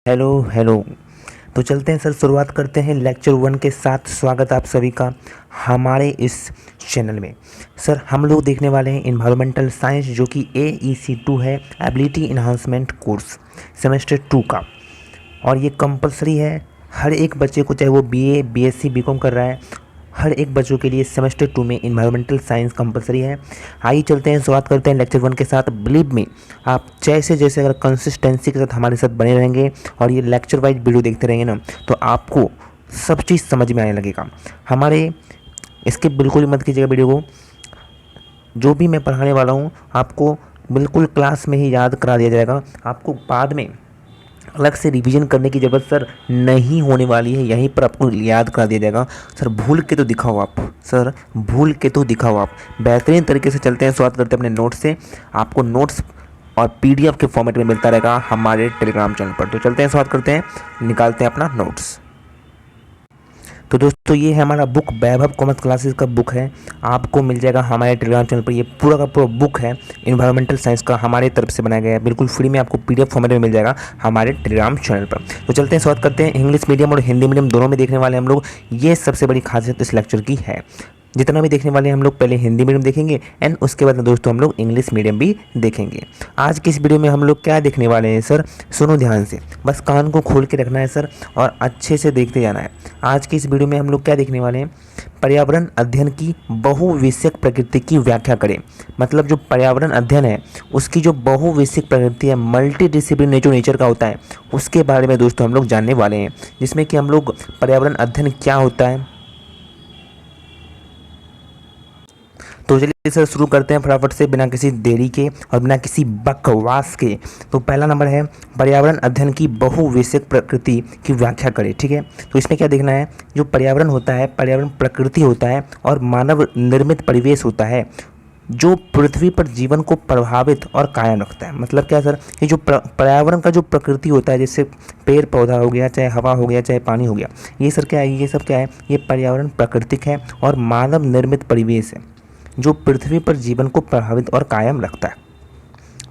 Hello hello. तो चलते हैं सर, शुरुआत करते हैं लेक्चर 1 के साथ। स्वागत आप सभी का हमारे इस चैनल में। सर हम लोग देखने वाले हैं इन्वायरमेंटल साइंस, जो कि AEC 2 है, एबिलिटी इन्हांसमेंट कोर्स सेमेस्टर 2 का। और ये कंपलसरी है हर एक बच्चे को, चाहे वो BA BSc BCom कर रहा है, हर एक बच्चों के लिए सेमेस्टर 2 में इन्वायरमेंटल साइंस कंपलसरी है। आइए चलते हैं, शुरुआत करते हैं लेक्चर 1 के साथ। बिलीव में आप जैसे जैसे अगर कंसिस्टेंसी के साथ हमारे साथ बने रहेंगे और ये लेक्चर वाइज वीडियो देखते रहेंगे ना, तो आपको सब चीज़ समझ में आने लगेगा। हमारे इसके बिल्कुल ही मत कीजिएगा वीडियो को। जो भी मैं पढ़ाने वाला हूँ आपको बिल्कुल क्लास में ही याद करा दिया जाएगा। आपको बाद में अलग से रिवीजन करने की ज़रूरत सर नहीं होने वाली है, यहीं पर आपको याद करा दिया जाएगा। सर भूल के तो दिखाओ आप, सर भूल के तो दिखाओ आप। बेहतरीन तरीके से चलते हैं, शुरुआत करते हैं अपने नोट्स से। आपको नोट्स और PDF के फॉर्मेट में मिलता रहेगा हमारे टेलीग्राम चैनल पर। तो चलते हैं, शुरुआत करते हैं, निकालते हैं अपना नोट्स। तो दोस्तों ये है हमारा बुक, वैभव कॉमर्स क्लासेस का बुक है। आपको मिल जाएगा हमारे टेलीग्राम चैनल पर। ये पूरा का पूरा बुक है इन्वायरमेंटल साइंस का, हमारे तरफ से बनाया गया है, बिल्कुल फ्री में आपको PDF फॉर्मेट में मिल जाएगा हमारे टेलीग्राम चैनल पर। तो चलते हैं, शुरुआत करते हैं। इंग्लिश मीडियम और हिंदी मीडियम दोनों में देखने वाले हम लोग। ये सबसे बड़ी खासियत इस लेक्चर की है। जितना भी देखने वाले हैं हम लोग, पहले हिंदी मीडियम देखेंगे एंड उसके बाद में दोस्तों हम लोग इंग्लिश मीडियम भी देखेंगे। आज की इस वीडियो में हम लोग क्या देखने वाले हैं सर, सुनो ध्यान से, बस कान को खोल के रखना है सर और अच्छे से देखते जाना है। आज की इस वीडियो में हम लोग क्या देखने वाले हैं, पर्यावरण अध्ययन की बहुविषयक प्रकृति की व्याख्या करें। मतलब जो पर्यावरण अध्ययन है उसकी जो बहुविषयक प्रकृति है, मल्टी डिसिप्लिन जो नेचर का होता है, उसके बारे में दोस्तों हम लोग जानने वाले हैं। जिसमें कि हम लोग पर्यावरण अध्ययन क्या होता है। तो चलिए सर शुरू करते हैं फटाफट से, बिना किसी देरी के और बिना किसी बकवास के। तो पहला नंबर है पर्यावरण अध्ययन की बहुविषयक प्रकृति की व्याख्या करें। ठीक है, तो इसमें क्या देखना है, जो पर्यावरण होता है, पर्यावरण प्रकृति होता है और मानव निर्मित परिवेश होता है जो पृथ्वी पर जीवन को प्रभावित और कायम रखता है। मतलब क्या सर, ये जो पर्यावरण का जो प्रकृति होता है, जैसे पेड़ पौधा हो गया, चाहे हवा हो गया, चाहे पानी हो गया, ये सर क्या है, ये सब क्या है, ये पर्यावरण प्राकृतिक है और मानव निर्मित परिवेश है जो पृथ्वी पर जीवन को प्रभावित और कायम रखता है।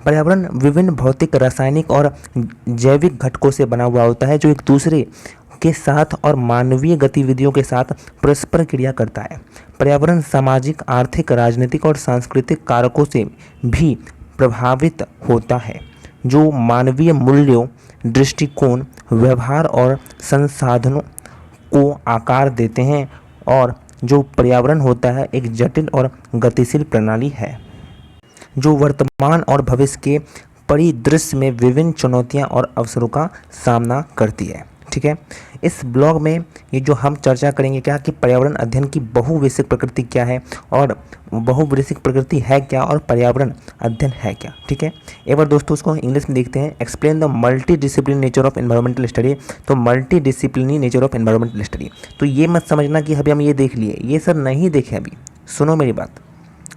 पर्यावरण विभिन्न भौतिक, रासायनिक और जैविक घटकों से बना हुआ होता है जो एक दूसरे के साथ और मानवीय गतिविधियों के साथ परस्पर क्रिया करता है। पर्यावरण सामाजिक, आर्थिक, राजनीतिक और सांस्कृतिक कारकों से भी प्रभावित होता है जो मानवीय मूल्यों, दृष्टिकोण, व्यवहार और संसाधनों को आकार देते हैं। और जो पर्यावरण होता है एक जटिल और गतिशील प्रणाली है जो वर्तमान और भविष्य के परिदृश्य में विभिन्न चुनौतियां और अवसरों का सामना करती है। ठीक है, इस ब्लॉग में ये जो हम चर्चा करेंगे क्या, कि पर्यावरण अध्ययन की बहुविषयक प्रकृति क्या है और बहुविषयक प्रकृति है क्या और पर्यावरण अध्ययन है क्या। ठीक है, एक बार दोस्तों उसको इंग्लिश में देखते हैं। Explain the multi discipline nature of environmental study. तो multi disciplinary nature of environmental study, तो ये मत समझना कि अभी हम ये देख लिए, ये सर नहीं देखे अभी। सुनो मेरी बात,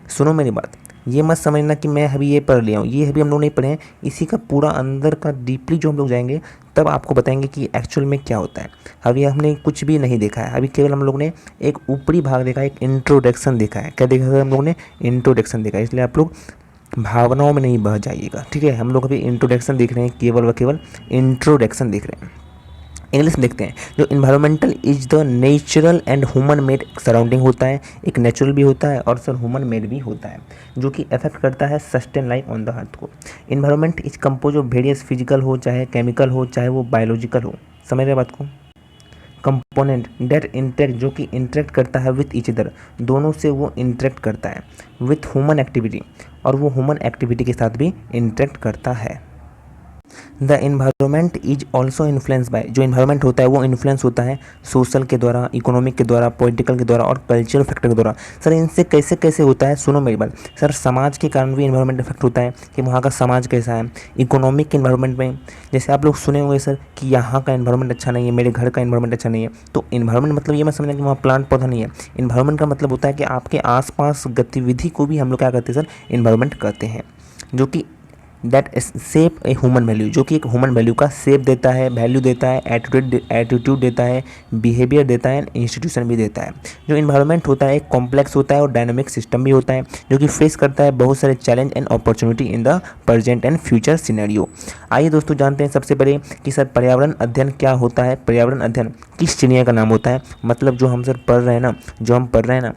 सुनो मेरी बात, ये मत समझना कि मैं अभी ये पढ़ लिया हूँ, ये अभी हम लोग नहीं पढ़े हैं। इसी का पूरा अंदर का डीपली जो हम लोग जाएंगे तब आपको बताएंगे कि एक्चुअल में क्या होता है। अभी हमने कुछ भी नहीं देखा है, अभी केवल हम लोग ने एक ऊपरी भाग देखा है, एक इंट्रोडक्शन देखा है। क्या देखा है हम लोग ने, इंट्रोडक्शन देखा है। इसलिए आप लोग भावनाओं में नहीं बह जाइएगा। ठीक है, हम लोग अभी इंट्रोडक्शन देख रहे हैं, केवल व केवल इंट्रोडक्शन देख रहे हैं। इंग्लिश में देखते हैं, जो environmental is the natural and human made surrounding होता है। एक नेचुरल भी होता है और सर ह्यूमन मेड भी होता है, जो कि अफेक्ट करता है sustain life on the earth को। Environment is compose of various physical हो, चाहे केमिकल हो, चाहे वो बायोलॉजिकल हो। समझ रहे बात को। कंपोनेंट डेट इंटरेक्ट, जो कि इंटरेक्ट करता है विथ ईच अदर, दोनों से वो इंटरेक्ट करता है। विथ ह्यूमन एक्टिविटी, और वो ह्यूमन एक्टिविटी के साथ भी इंटरेक्ट करता है। The environment is also influence by, जो इन्वायरमेंट होता है वो इन्फ्लुएंस होता है सोशल के द्वारा, इकोनॉमिक के द्वारा, पॉलिटिकल के द्वारा और कल्चरल फैक्टर के द्वारा। सर इनसे कैसे कैसे होता है, सुनो मेरी बात। सर समाज के कारण भी इन्वायरमेंट इफेक्ट होता है कि वहाँ का समाज कैसा है। इकोनॉमिक के इन्वायरमेंट में जैसे आप लोग सुने होंगे सर कि यहाँ का इन्वायरमेंट अच्छा नहीं है, मेरे घर का इन्वायरमेंट अच्छा नहीं है। तो इन्वायरमेंट मतलब ये मत समझना कि वहाँ प्लांट पौधा नहीं है। इन्वायरमेंट का मतलब होता है कि आपके आसपास गतिविधि को भी हम लोग क्या कहते हैं सर, इन्वायरमेंट कहते हैं। जो कि that shape a human value, जो कि एक ह्यूमन वैल्यू का शेप देता है, वैल्यू देता है, एटीट्यूड देता है, बिहेवियर देता है, इंस्टीट्यूशन भी देता है। जो इन्वायरमेंट होता है एक कॉम्प्लेक्स होता है और डायनामिक सिस्टम भी होता है, जो कि फेस करता है बहुत सारे challenge and opportunity in the present and future scenario. आइए दोस्तों जानते हैं सबसे पहले कि सर पर्यावरण अध्ययन क्या होता है, पर्यावरण अध्ययन किस चिड़िया का नाम होता है, मतलब जो हम सर पढ़ रहे हैं ना, जो हम पढ़ रहे हैं ना,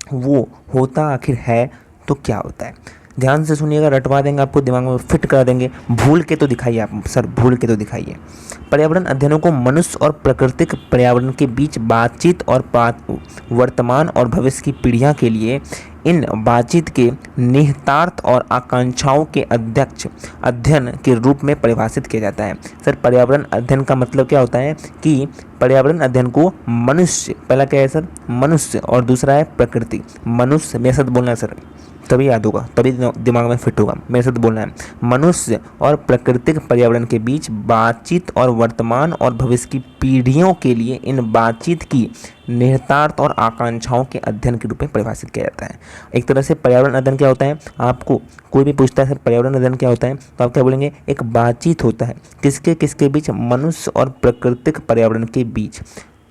वो होता आखिर है तो क्या होता है। ध्यान से सुनिएगा, रटवा देंगे आपको, दिमाग में फिट करा देंगे। भूल के तो दिखाइए आप सर, भूल के तो दिखाइए। पर्यावरण अध्ययनों को मनुष्य और प्राकृतिक पर्यावरण के बीच बातचीत और वर्तमान और भविष्य की पीढ़ियों के लिए इन बातचीत के निहितार्थ और आकांक्षाओं के अध्ययन के रूप में परिभाषित किया जाता है। सर पर्यावरण अध्ययन का मतलब क्या होता है कि पर्यावरण अध्ययन को मनुष्य, पहला क्या है सर, मनुष्य, और दूसरा है प्रकृति। मनुष्य, मेरे साथ बोलना है सर, तभी याद होगा, तभी दिमाग में फिट होगा, मेरे साथ बोलना है। मनुष्य और प्राकृतिक पर्यावरण के बीच बातचीत और वर्तमान और भविष्य की पीढ़ियों के लिए इन बातचीत की निहितार्थ और आकांक्षाओं के अध्ययन के रूप में परिभाषित किया जाता है। एक तरह से पर्यावरण अध्ययन क्या होता है, आपको कोई भी पूछता है सर पर्यावरण अध्ययन क्या होता है, तो आप क्या बोलेंगे, एक बातचीत होता है किसके किसके बीच, मनुष्य और प्राकृतिक पर्यावरण के बीच।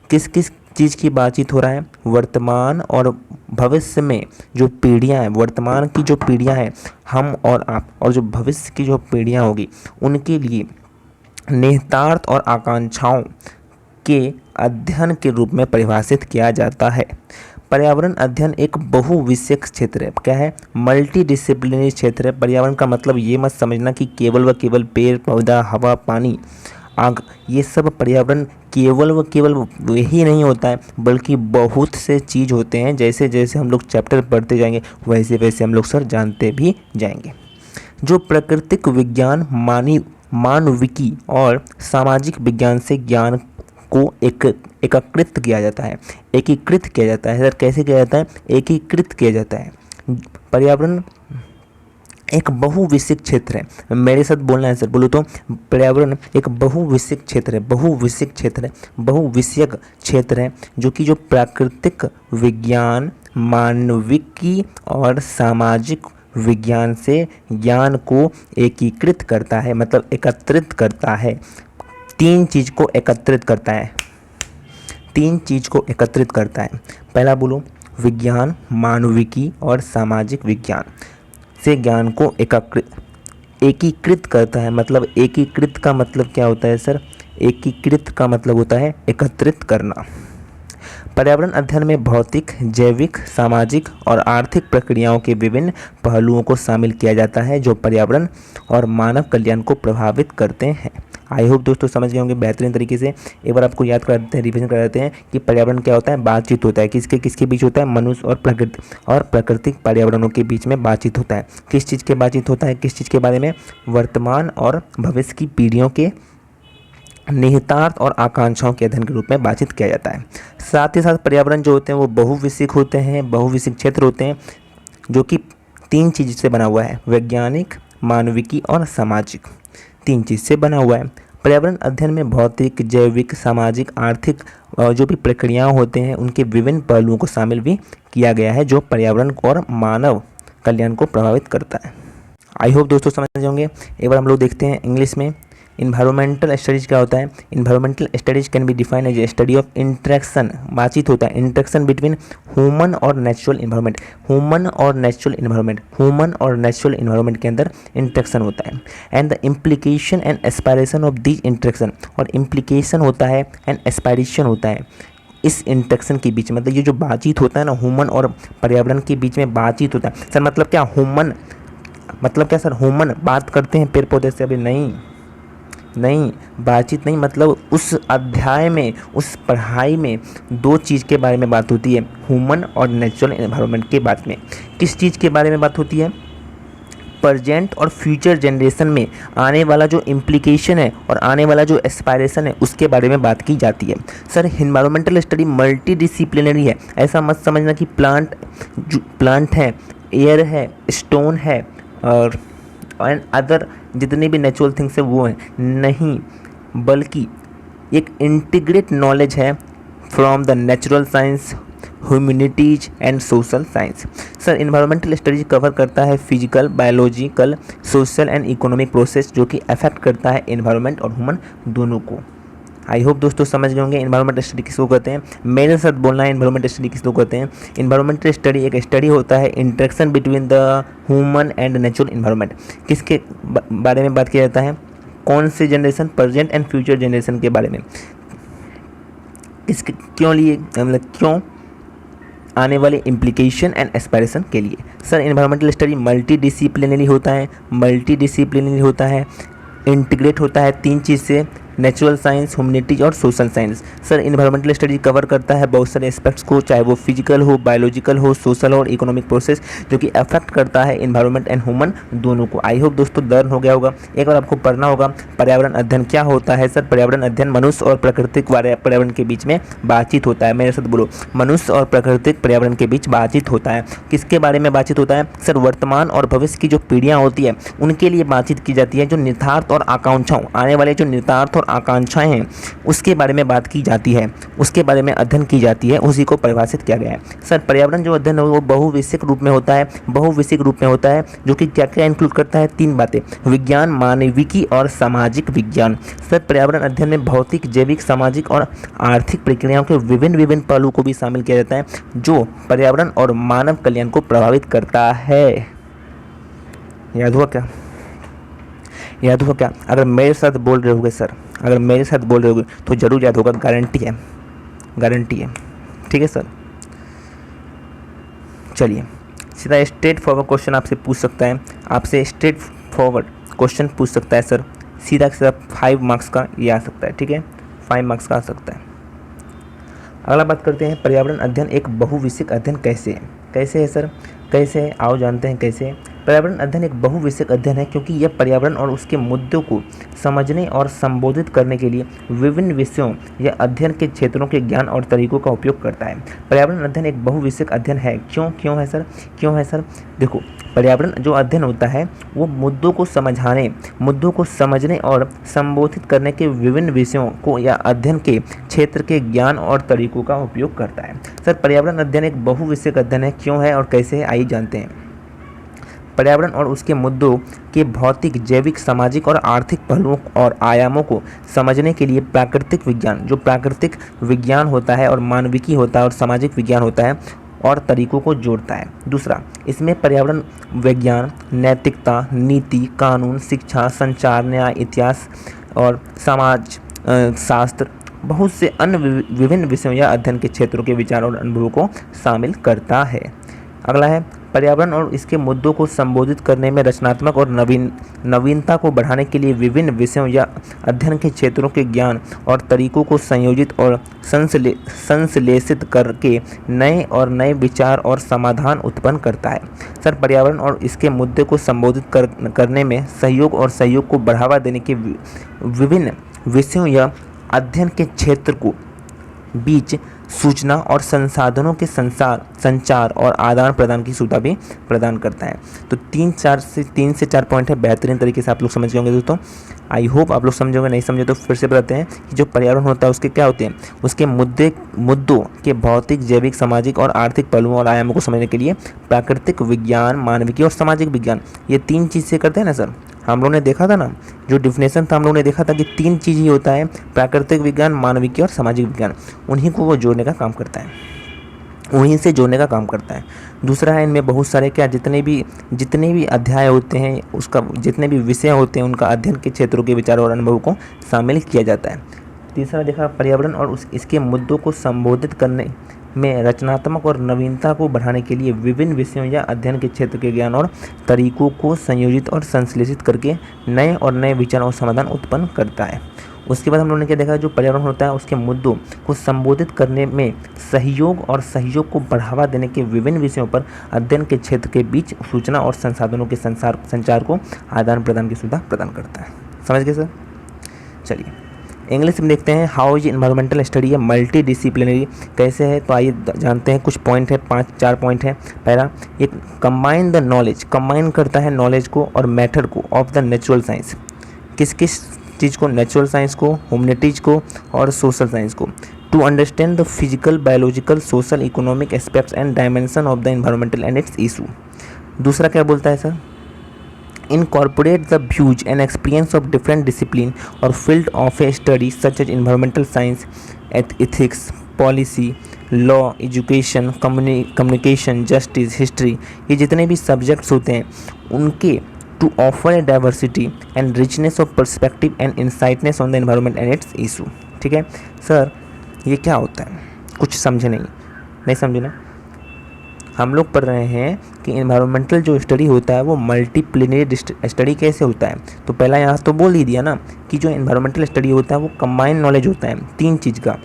किस किस चीज़ की बातचीत हो रहा है, वर्तमान और भविष्य में जो पीढ़ियां हैं, वर्तमान की जो पीढ़ियां हैं हम और आप, और जो भविष्य की जो पीढ़ियां होगी उनके लिए निहितार्थ और आकांक्षाओं के अध्ययन के रूप में परिभाषित किया जाता है। पर्यावरण अध्ययन एक बहुविषयक क्षेत्र है, क्या है, मल्टी डिसिप्लिनरी क्षेत्र है। पर्यावरण का मतलब ये मत समझना कि केवल व केवल पेड़ पौधा, हवा, पानी, आग, ये सब पर्यावरण केवल व केवल वही नहीं होता है, बल्कि बहुत से चीज़ होते हैं। जैसे जैसे हम लोग चैप्टर पढ़ते जाएंगे वैसे वैसे हम लोग सर जानते भी जाएंगे। जो प्राकृतिक विज्ञान, मानविकी और सामाजिक विज्ञान से ज्ञान को एकीकृत किया जाता है, एकीकृत किया जाता है। सर कैसे किया जाता है, एकीकृत किया जाता है। पर्यावरण एक बहुविषयक क्षेत्र है, मेरे साथ बोलना है सर, बोलो तो, पर्यावरण एक बहुविषयक क्षेत्र है, बहुविषयक क्षेत्र है, बहुविषयक क्षेत्र है, जो कि जो प्राकृतिक विज्ञान, मानविकी और सामाजिक विज्ञान से ज्ञान को एकीकृत करता है, मतलब एकत्रित करता है। तीन चीज़ को एकत्रित करता है, तीन चीज़ को एकत्रित करता है। पहला बोलो, विज्ञान, मानविकी और सामाजिक विज्ञान से ज्ञान को एकीकृत करता है। मतलब एकीकृत का मतलब क्या होता है सर, एकीकृत का मतलब होता है एकत्रित करना। पर्यावरण अध्ययन में भौतिक, जैविक, सामाजिक और आर्थिक प्रक्रियाओं के विभिन्न पहलुओं को शामिल किया जाता है जो पर्यावरण और मानव कल्याण को प्रभावित करते हैं। आई होप दोस्तों समझ गए होंगे बेहतरीन तरीके से। एक बार आपको याद करा देते हैं, रिवीजन करा देते हैं कि पर्यावरण क्या होता है, बातचीत होता है, किसके किसके बीच होता है, मनुष्य और प्रकृति और प्राकृतिक पर्यावरणों के बीच में बातचीत होता है। किस चीज़ के बातचीत होता है, किस चीज़ के बारे में, वर्तमान और भविष्य की पीढ़ियों के निहितार्थ और आकांक्षाओं के अध्ययन के रूप में बातचीत किया जाता है। साथ ही साथ पर्यावरण जो होते हैं वो बहुविषयक होते हैं, बहुविषयक क्षेत्र होते हैं, जो कि तीन चीज़ से बना हुआ है, वैज्ञानिक, मानविकी और सामाजिक, तीन चीज़ से बना हुआ है। पर्यावरण अध्ययन में भौतिक, जैविक, सामाजिक, आर्थिक जो भी प्रक्रियाएं होते हैं उनके विभिन्न पहलुओं को शामिल भी किया गया है जो पर्यावरण और मानव कल्याण को प्रभावित करता है। आई होप दोस्तों समझ जाओगे। एक बार हम लोग देखते हैं इंग्लिश में इन्वायरमेंटल स्टडीज़ क्या होता है। Environmental studies can be define as a study of interaction, बातचीत होता है, इंटरेक्शन बिटवीन ह्यूमन और नेचुरल इन्वायरमेंट, ह्यूमन और नेचुरल इन्वायरमेंट, ह्यूमन और नेचुरल इन्वायरमेंट के अंदर इंटरेक्शन होता है। And the implication and aspiration of these interaction, और इम्प्लीकेशन होता है एंड एस्पायरेशन होता है इस इंटरेक्शन के बीच, मतलब ये जो बातचीत होता है ना, ह्यूमन और पर्यावरण के बीच में बातचीत होता है। सर मतलब क्या, ह्यूमन मतलब क्या सर, ह्यूमन बात करते हैं पेड़ पौधे से, अभी नहीं बातचीत नहीं, मतलब उस अध्याय में, उस पढ़ाई में दो चीज़ के बारे में बात होती है, ह्यूमन और नेचुरल एनवायरनमेंट के बारे में। किस चीज़ के बारे में बात होती है, प्रेजेंट और फ्यूचर जनरेशन में आने वाला जो इम्प्लीकेशन है और आने वाला जो एस्पायरेशन है उसके बारे में बात की जाती है। Sir environmental study multi disciplinary है, ऐसा मत समझना कि प्लांट है, एयर है, स्टोन है और एंड अदर जितने भी नेचुरल थिंग्स है वो हैं, नहीं, बल्कि एक इंटीग्रेट नॉलेज है from the natural science, humanities and social science. Sir environmental studies cover करता है physical, biological, social and economic process जो कि अफेक्ट करता है एनवायरनमेंट और ह्यूमन दोनों को। आई होप दोस्तों समझ गए होंगे एनवायरमेंटल स्टडी किसको कहते हैं। मेरे साथ बोलना है एनवायरमेंटल स्टडी किसको कहते हैं। एनवायरमेंटल स्टडी एक स्टडी होता है interaction between the human and natural environment. किसके बारे में बात किया जाता है, कौन से generation, present and future generation के बारे में। इसके क्यों लिए, मतलब क्यों, आने वाले इम्प्लीकेशन एंड एस्पायरेशन के लिए। Sir environmental study multi disciplinary होता है, इंटीग्रेट होता है 3 चीज़ से, नेचुरल साइंस, ह्यूमैनिटीज और social science. Sir environmental study cover करता है बहुत सारे एस्पेक्ट्स को, चाहे वो फिजिकल हो, बायोलॉजिकल हो, सोशल और इकोनॉमिक प्रोसेस जो कि अफेक्ट करता है एनवायरनमेंट एंड ह्यूमन दोनों को। आई होप दोस्तों डर हो गया होगा। एक बार आपको पढ़ना होगा पर्यावरण अध्ययन क्या होता है। सर पर्यावरण अध्ययन मनुष्य और प्राकृतिक पर्यावरण के बीच में बातचीत होता है। मेरे साथ बोलो, मनुष्य और प्राकृतिक पर्यावरण के बीच बातचीत होता है। किसके बारे में बातचीत होता है। सर वर्तमान और भविष्य की जो पीढ़ियाँ होती है उनके लिए बातचीत की जाती है। जो निहितार्थ और आकांक्षाओं, आने वाले जो निहितार्थ और आकांक्षाएं हैं उसके बारे में बात की जाती है, उसके बारे में अध्ययन की जाती है, उसी को परिभाषित किया गया है। सर पर्यावरण जो अध्ययन है वो बहुविषयक रूप में होता है, जो कि क्या क्या इंक्लूड करता है, 3 बातें, विज्ञान, मानविकी और सामाजिक विज्ञान। सर पर्यावरण अध्ययन में भौतिक, जैविक, सामाजिक और आर्थिक प्रक्रियाओं के विभिन्न पहलुओं को भी शामिल किया जाता है जो पर्यावरण और मानव कल्याण को प्रभावित करता है। याद हुआ क्या। अगर मेरे साथ बोल रहे होगे सर, तो जरूर याद होगा, गारंटी है। ठीक है सर। चलिए सीधा स्ट्रेट फॉरवर्ड क्वेश्चन आपसे पूछ सकता है, सर सीधा 5 मार्क्स का ये आ सकता है। ठीक है, 5 मार्क्स का आ सकता है। अगला बात करते हैं पर्यावरण अध्ययन एक बहुविषयक अध्ययन कैसे है सर, कैसे है, आओ जानते हैं कैसे है। पर्यावरण अध्ययन एक बहुविषयक अध्ययन है क्योंकि यह पर्यावरण और उसके मुद्दों को समझने और संबोधित करने के लिए विभिन्न विषयों या अध्ययन के क्षेत्रों के ज्ञान और तरीकों का उपयोग करता है। पर्यावरण अध्ययन एक बहुविषयक अध्ययन है। क्यों है सर। देखो पर्यावरण जो अध्ययन होता है वो मुद्दों को समझने और संबोधित करने के विभिन्न विषयों को या अध्ययन के क्षेत्र के ज्ञान और तरीकों का उपयोग करता है। सर पर्यावरण अध्ययन एक बहुविषयक अध्ययन है, क्यों है और कैसे है, आइए जानते हैं। पर्यावरण और उसके मुद्दों के भौतिक, जैविक, सामाजिक और आर्थिक पहलुओं और आयामों को समझने के लिए प्राकृतिक विज्ञान होता है और मानविकी होता है और सामाजिक विज्ञान होता है और तरीकों को जोड़ता है। दूसरा, इसमें पर्यावरण विज्ञान, नैतिकता, नीति, कानून, शिक्षा, संचार, न्याय, इतिहास और समाज शास्त्र, बहुत से अन्य विभिन्न विषयों या अध्ययन के क्षेत्रों के विचार और अनुभवों को शामिल करता है। अगला है पर्यावरण और इसके मुद्दों को संबोधित करने में रचनात्मक और नवीनता को बढ़ाने के लिए विभिन्न विषयों या अध्ययन के क्षेत्रों के ज्ञान और तरीकों को संयोजित और संश्लेषित करके नए विचार और समाधान उत्पन्न करता है। सर पर्यावरण और इसके मुद्दे को संबोधित करने में सहयोग को बढ़ावा देने के विभिन्न विषयों या अध्ययन के क्षेत्र को बीच सूचना और संसाधनों के संचार और आदान प्रदान की सुविधा भी प्रदान करता है। तो 3 से 4 पॉइंट है, बेहतरीन तरीके से आप लोग समझ होंगे दोस्तों। आई होप आप लोग समझोगे, नहीं समझे तो फिर से बताते हैं कि जो पर्यावरण होता है उसके क्या होते हैं, उसके मुद्दों के भौतिक, जैविक, सामाजिक और आर्थिक पहलुओं और आयामों को समझने के लिए प्राकृतिक विज्ञान, मानविकी और सामाजिक विज्ञान, ये 3 चीज़ से करते हैं ना सर। हम लोग ने देखा था ना, जो डिफिनेशन था हम लोग ने देखा था कि 3 चीज़ ही होता है, प्राकृतिक विज्ञान, मानविकी और सामाजिक विज्ञान, उन्हीं को वो जोड़ने का काम करता है, उन्हीं से जोड़ने का काम करता है। दूसरा है इनमें बहुत सारे जितने भी अध्याय होते हैं, उसका जितने भी विषय होते हैं उनका अध्ययन के क्षेत्रों के विचारों और अनुभवों को शामिल किया जाता है। तीसरा देखा पर्यावरण और इसके मुद्दों को संबोधित करने में रचनात्मक और नवीनता को बढ़ाने के लिए विभिन्न विषयों या अध्ययन के क्षेत्र के ज्ञान और तरीकों को संयोजित और संश्लेषित करके नए विचार और समाधान उत्पन्न करता है। उसके बाद हम लोगों ने क्या देखा, जो पर्यावरण होता है उसके मुद्दों को संबोधित करने में सहयोग को बढ़ावा देने के विभिन्न विषयों पर अध्ययन के क्षेत्र के बीच सूचना और संसाधनों के संचार को आदान प्रदान की सुविधा प्रदान करता है। समझ गए सर। चलिए इंग्लिश में देखते हैं, हाउ इज एनवायरमेंटल स्टडी है मल्टी डिसिप्लिनरी, कैसे है, तो आइए जानते हैं। कुछ पॉइंट है, 4 पॉइंट है। पहला, ये कंबाइन द नॉलेज, कंबाइन करता है नॉलेज को और मैथड को ऑफ द नेचुरल साइंस, किस चीज़ को, नेचुरल साइंस को, ह्यूमैनिटीज को और सोशल साइंस को। To understand the physical, biological, social, economic aspects and dimension of the environmental and its issue. दूसरा क्या बोलता है sir, incorporate the views and experience of different discipline or field of a study such as environmental science, ethics, policy, law, education, communication, justice, history, ये जितने भी subjects होते हैं उनके to offer a diversity and richness of perspective and insightness on the environment and its issue। ठीक है sir, ये क्या होता है, कुछ समझे नहीं समझे ना। हम लोग पढ़ रहे हैं कि इन्वायरमेंटल जो स्टडी होता है वो मल्टीप्लिनरी स्टडी कैसे होता है। तो पहला यहाँ तो बोल ही दिया ना कि जो इन्वायरमेंटल स्टडी होता है वो कंबाइंड नॉलेज होता है तीन चीज़ का,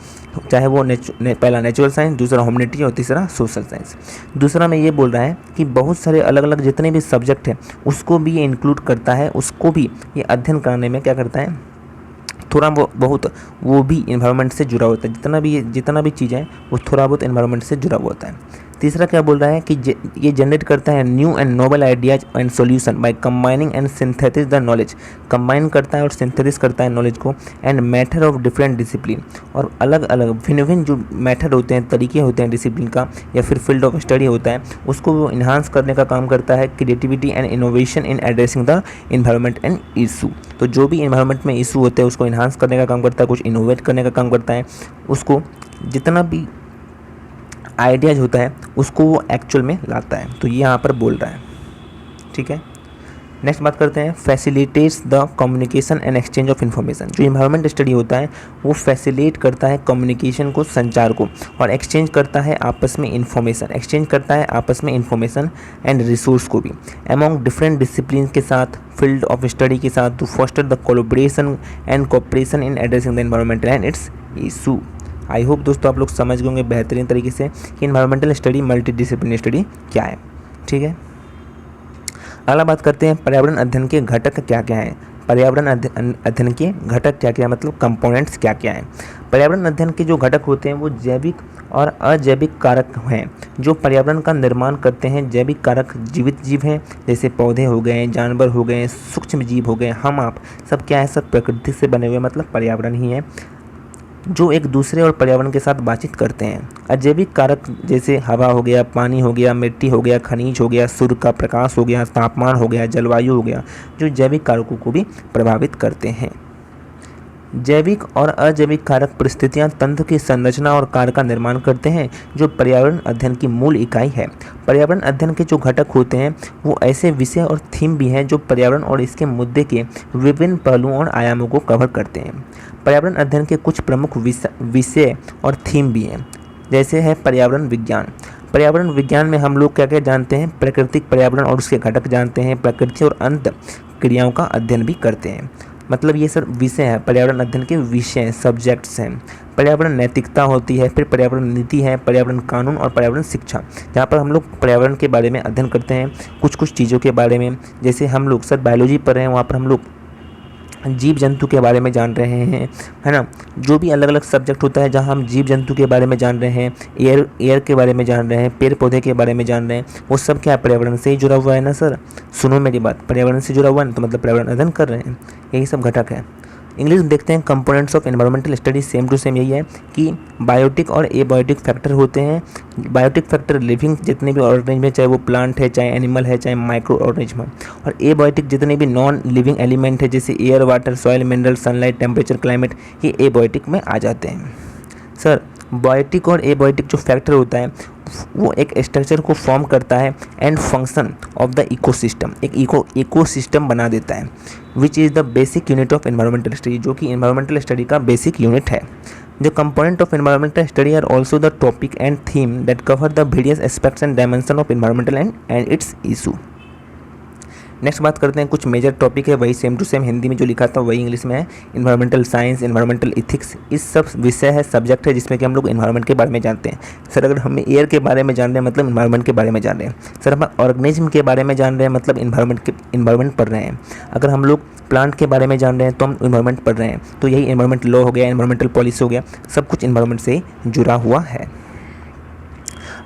चाहे वो पहला नेचुरल साइंस, दूसरा ह्यूमैनिटी और तीसरा सोशल साइंस। दूसरा में ये बोल रहा है कि बहुत सारे अलग अलग जितने भी सब्जेक्ट हैं उसको भी ये इंक्लूड करता है, उसको भी ये अध्ययन कराने में क्या करता है, थोड़ा बहुत वो भी इन्वायरमेंट से जुड़ा होता है। जितना भी चीज़ है वो थोड़ा बहुत इन्वायरमेंट से जुड़ा हुआ होता है। तीसरा क्या बोल रहा है कि ये जनरेट करता है new and noble ideas and solution by combining and synthesis the knowledge, combine करता है और सिंथेसिस करता है नॉलेज को, and method of different discipline, और अलग अलग भिन्न भिन्न जो मेथड होते हैं, तरीके होते हैं डिसिप्लिन का या फिर फील्ड ऑफ स्टडी होता है, उसको वो इन्हांस करने का काम करता है, creativity and innovation in addressing the environment and issue. तो जो भी इन्वायरमेंट में इशू होते हैं उसको इन्हांस करने का काम करता है, कुछ इनोवेट करने का काम करता है, उसको जितना भी आइडियाज होता है उसको वो एक्चुअल में लाता है। तो ये यहाँ पर बोल रहा है। ठीक है, नेक्स्ट बात करते हैं, facilitates the communication and exchange of information. जो इन्वायरमेंट स्टडी होता है वो फैसिलिटेट करता है कम्युनिकेशन को, संचार को, और एक्सचेंज करता है आपस में इन्फॉर्मेशन, एंड रिसोर्स को भी अमॉन्ग डिफरेंट डिसिप्लिन के साथ, फील्ड ऑफ स्टडी के साथ, to foster the collaboration and cooperation in addressing the environment and its issue. I hope दोस्तों आप लोग समझ गए होंगे बेहतरीन तरीके से कि environmental study, multi disciplinary study क्या है। ठीक है, अगला बात करते हैं पर्यावरण अध्ययन के घटक क्या क्या हैं। पर्यावरण अध्ययन के घटक क्या क्या, मतलब कंपोनेंट्स क्या क्या हैं। पर्यावरण अध्ययन के जो घटक होते हैं वो जैविक और अजैविक कारक हैं जो पर्यावरण का निर्माण करते हैं। जैविक कारक जीवित जीव हैं, जैसे पौधे हो गए, जानवर हो गए, सूक्ष्म जीव हो गए, हम आप सब क्या है, सब प्रकृति से बने हुए, मतलब पर्यावरण ही है, जो एक दूसरे और पर्यावरण के साथ बातचीत करते हैं। अजैविक कारक जैसे हवा हो गया, पानी हो गया, मिट्टी हो गया, खनिज हो गया, सूर्य का प्रकाश हो गया, तापमान हो गया, जलवायु हो गया, जो जैविक कारकों को भी प्रभावित करते हैं। जैविक और अजैविक कारक परिस्थितियां, तंत्र की संरचना और कार्य का निर्माण करते हैं जो पर्यावरण अध्ययन की मूल इकाई है। पर्यावरण अध्ययन के जो घटक होते हैं वो ऐसे विषय और थीम भी हैं जो पर्यावरण और इसके मुद्दे के विभिन्न पहलुओं और आयामों को कवर करते हैं। पर्यावरण अध्ययन के कुछ प्रमुख विषय और थीम भी हैं, जैसे है पर्यावरण विज्ञान। पर्यावरण विज्ञान में हम लोग क्या क्या जानते हैं, प्राकृतिक पर्यावरण और उसके घटक जानते हैं, प्रकृति और अंत क्रियाओं का अध्ययन भी करते हैं। मतलब ये सब विषय है, पर्यावरण अध्ययन के विषय, सब्जेक्ट्स हैं। पर्यावरण नैतिकता होती है, फिर पर्यावरण नीति है, पर्यावरण कानून और पर्यावरण शिक्षा, जहाँ पर हम लोग पर्यावरण के बारे में अध्ययन करते हैं, कुछ चीज़ों के बारे में। जैसे हम लोग सर बायोलॉजी पढ़ रहे हैं, वहाँ पर हम लोग जीव जंतु के बारे में जान रहे हैं, है ना। जो भी अलग अलग सब्जेक्ट होता है जहाँ हम जीव जंतु के बारे में जान रहे हैं, एयर के बारे में जान रहे हैं, पेड़ पौधे के बारे में जान रहे हैं, वो सब क्या पर्यावरण से ही जुड़ा हुआ है ना सर। सुनो मेरी बात, पर्यावरण से जुड़ा हुआ है तो मतलब पर्यावरण अध्ययन कर रहे हैं, यही सब घटक है। इंग्लिश में देखते हैं components of environmental study, same to same यही है कि बायोटिक और एबायोटिक फैक्टर होते हैं। बायोटिक फैक्टर लिविंग जितने भी ऑर्गेनिज्म है, चाहे वो प्लांट है, चाहे एनिमल है, चाहे माइक्रो ऑर्गेनिज्म है, और एबायोटिक जितने भी नॉन लिविंग एलिमेंट है, जैसे air, water, soil, mineral, sunlight, temperature, climate, ये एबायोटिक में आ जाते हैं। सर बायोटिक और एबायोटिक जो फैक्टर होता है वो एक स्ट्रक्चर को फॉर्म करता है and function of the ecosystem, एक इकोसिस्टम बना देता है, which is the basic unit of environmental study, जो कि एनवायरमेंटल स्टडी का बेसिक यूनिट है। The component of environmental study are also the topic and theme that cover the various aspects and dimension of environmental and its issue। Next बात करते हैं, कुछ major topic है, वही सेम टू सेम हिंदी में जो लिखा था वही इंग्लिश में है। इन्वायरमेंटल साइंस, इन्वायरमेंटल इथिक्स, इस सब विषय है, सब्जेक्ट है जिसमें कि हम लोग इन्वायरमेंट के बारे में जानते हैं। सर अगर हम एयर के बारे में जान रहे हैं मतलब इन्वायरमेंट के बारे में जान रहे हैं। सर हम ऑर्गेनिज्म के बारे में जान रहे हैं मतलब इन्वायरमेंट पढ़ रहे हैं। अगर हम लोग प्लांट के बारे में जान रहे हैं तो हम इन्वायरमेंट पढ़ रहे हैं। तो यही इन्वायरमेंट लॉ हो गया, इन्वायरमेंटल पॉलिसी हो गया, सब कुछ इन्वायरमेंट से जुड़ा हुआ है।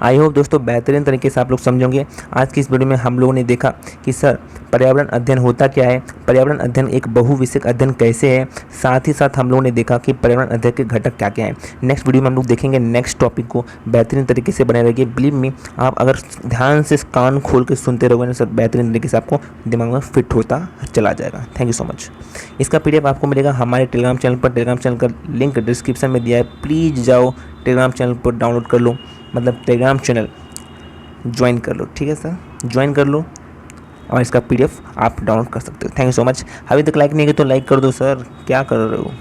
आई होप दोस्तों बेहतरीन तरीके से आप लोग समझोगे। आज की इस वीडियो में हम लोगों ने देखा कि सर पर्यावरण अध्ययन होता क्या है, पर्यावरण अध्ययन एक बहुविषयक अध्ययन कैसे है, साथ ही साथ हम लोगों ने देखा कि पर्यावरण अध्ययन के घटक क्या क्या हैं। नेक्स्ट वीडियो में हम लोग देखेंगे नेक्स्ट टॉपिक को। बेहतरीन तरीके से बने रहिए। बिलीव मी, आप अगर ध्यान से कान खोल के सुनते रहोगे ना सर, बेहतरीन तरीके से आपको दिमाग में फिट होता चला जाएगा। Thank you so much. इसका PDF आपको मिलेगा हमारे टेलीग्राम चैनल पर। टेलीग्राम चैनल का लिंक डिस्क्रिप्शन में दिया है, प्लीज़ जाओ टेलीग्राम चैनल पर डाउनलोड कर लो, मतलब टेलीग्राम चैनल ज्वाइन कर लो। ठीक है सर, ज्वाइन कर लो और इसका PDF आप डाउनलोड कर सकते हो। Thank you so much. अभी तक लाइक नहीं किया तो लाइक कर दो सर, क्या कर रहे हो।